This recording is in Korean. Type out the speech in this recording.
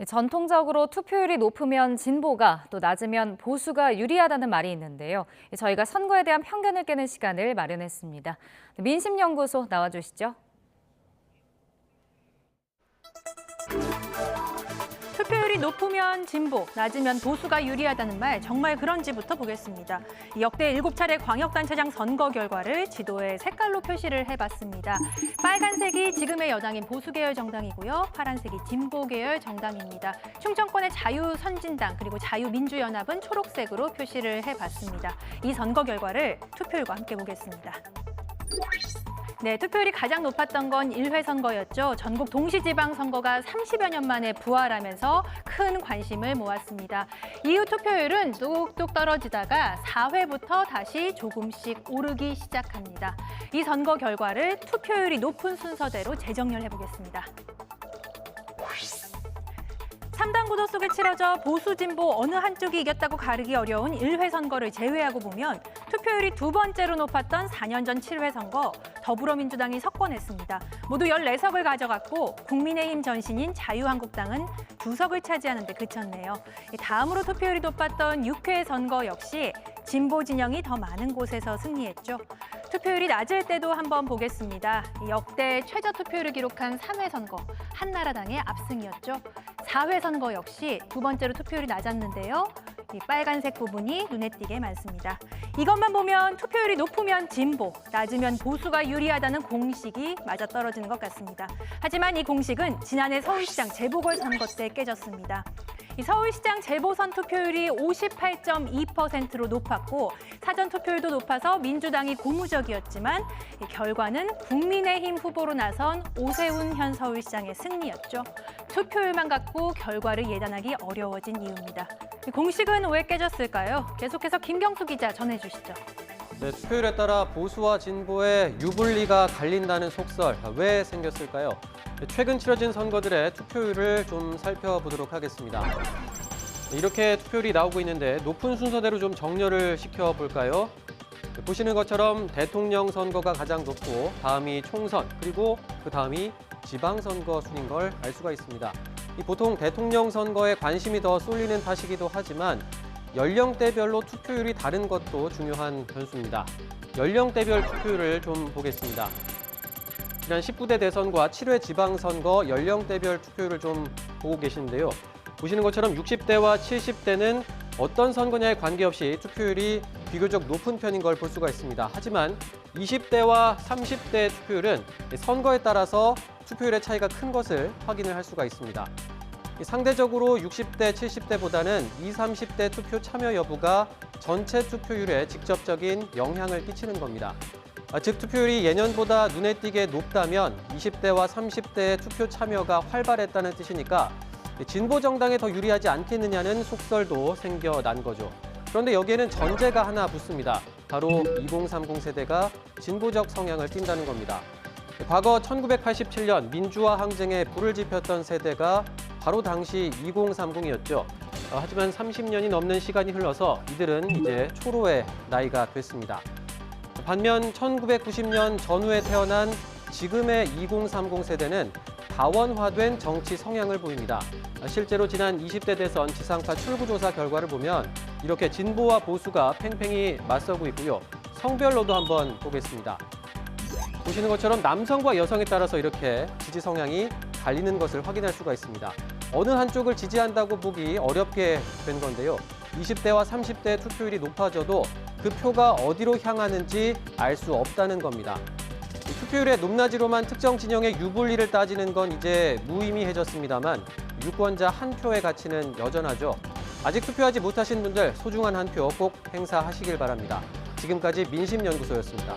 전통적으로 투표율이 높으면 진보가, 또 낮으면 보수가 유리하다는 말이 있는데요. 저희가 선거에 대한 편견을 깨는 시간을 마련했습니다. 민심연구소 나와주시죠. 투표율이 높으면 진보, 낮으면 보수가 유리하다는 말 정말 그런지부터 보겠습니다. 역대 7차례 광역단체장 선거 결과를 지도에 색깔로 표시를 해봤습니다. 빨간색이 지금의 여당인 보수계열 정당이고요. 파란색이 진보계열 정당입니다. 충청권의 자유선진당 그리고 자유민주연합은 초록색으로 표시를 해봤습니다. 이 선거 결과를 투표율과 함께 보겠습니다. 네, 투표율이 가장 높았던 건 1회 선거였죠. 전국 동시지방선거가 30여 년 만에 부활하면서 큰 관심을 모았습니다. 이후 투표율은 뚝뚝 떨어지다가 4회부터 다시 조금씩 오르기 시작합니다. 이 선거 결과를 투표율이 높은 순서대로 재정렬해보겠습니다. 3당 구도 속에 치러져 보수, 진보 어느 한쪽이 이겼다고 가르기 어려운 1회 선거를 제외하고 보면 투표율이 두 번째로 높았던 4년 전 7회 선거 더불어민주당이 석권했습니다. 모두 14석을 가져갔고 국민의힘 전신인 자유한국당은 2석을 차지하는 데 그쳤네요. 다음으로 투표율이 높았던 6회 선거 역시 진보 진영이 더 많은 곳에서 승리했죠. 투표율이 낮을 때도 한번 보겠습니다. 역대 최저 투표율을 기록한 3회 선거, 한나라당의 압승이었죠. 4회 선거 역시 두 번째로 투표율이 낮았는데요. 이 빨간색 부분이 눈에 띄게 많습니다. 이것만 보면 투표율이 높으면 진보, 낮으면 보수가 유리하다는 공식이 맞아떨어지는 것 같습니다. 하지만 이 공식은 지난해 서울시장 재보궐선거 때 깨졌습니다. 이 서울시장 재보선 투표율이 58.2%로 높았고 사전 투표율도 높아서 민주당이 고무적이었지만 결과는 국민의힘 후보로 나선 오세훈 현 서울시장의 승리였죠. 투표율만 갖고 결과를 예단하기 어려워진 이유입니다. 이 공식은 왜 깨졌을까요? 계속해서 김경수 기자 전해주시죠. 네, 투표율에 따라 보수와 진보의 유불리가 갈린다는 속설, 왜 생겼을까요? 최근 치러진 선거들의 투표율을 좀 살펴보도록 하겠습니다. 이렇게 투표율이 나오고 있는데 높은 순서대로 좀 정렬을 시켜볼까요? 보시는 것처럼 대통령 선거가 가장 높고 다음이 총선, 그리고 그 다음이 지방선거 순인 걸 알 수가 있습니다. 보통 대통령 선거에 관심이 더 쏠리는 탓이기도 하지만 연령대별로 투표율이 다른 것도 중요한 변수입니다. 연령대별 투표율을 좀 보겠습니다. 지난 19대 대선과 7회 지방선거 연령대별 투표율을 좀 보고 계시는데요. 보시는 것처럼 60대와 70대는 어떤 선거냐에 관계없이 투표율이 비교적 높은 편인 걸 볼 수가 있습니다. 하지만 20대와 30대의 투표율은 선거에 따라서 투표율의 차이가 큰 것을 확인을 할 수가 있습니다. 상대적으로 60대, 70대보다는 20, 30대 투표 참여 여부가 전체 투표율에 직접적인 영향을 끼치는 겁니다. 즉 투표율이 예년보다 눈에 띄게 높다면 20대와 30대의 투표 참여가 활발했다는 뜻이니까 진보 정당에 더 유리하지 않겠느냐는 속설도 생겨난 거죠. 그런데 여기에는 전제가 하나 붙습니다. 바로 2030 세대가 진보적 성향을 띈다는 겁니다. 과거 1987년 민주화 항쟁에 불을 지폈던 세대가 바로 당시 2030이었죠. 하지만 30년이 넘는 시간이 흘러서 이들은 이제 초로의 나이가 됐습니다. 반면 1990년 전후에 태어난 지금의 2030 세대는 다원화된 정치 성향을 보입니다. 실제로 지난 20대 대선 지상파 출구조사 결과를 보면 이렇게 진보와 보수가 팽팽히 맞서고 있고요. 성별로도 한번 보겠습니다. 보시는 것처럼 남성과 여성에 따라서 이렇게 지지 성향이 갈리는 것을 확인할 수가 있습니다. 어느 한쪽을 지지한다고 보기 어렵게 된 건데요. 20대와 30대 투표율이 높아져도 그 표가 어디로 향하는지 알 수 없다는 겁니다. 투표율의 높낮이로만 특정 진영의 유불리를 따지는 건 이제 무의미해졌습니다만 유권자 한 표의 가치는 여전하죠. 아직 투표하지 못하신 분들 소중한 한 표 꼭 행사하시길 바랍니다. 지금까지 민심연구소였습니다.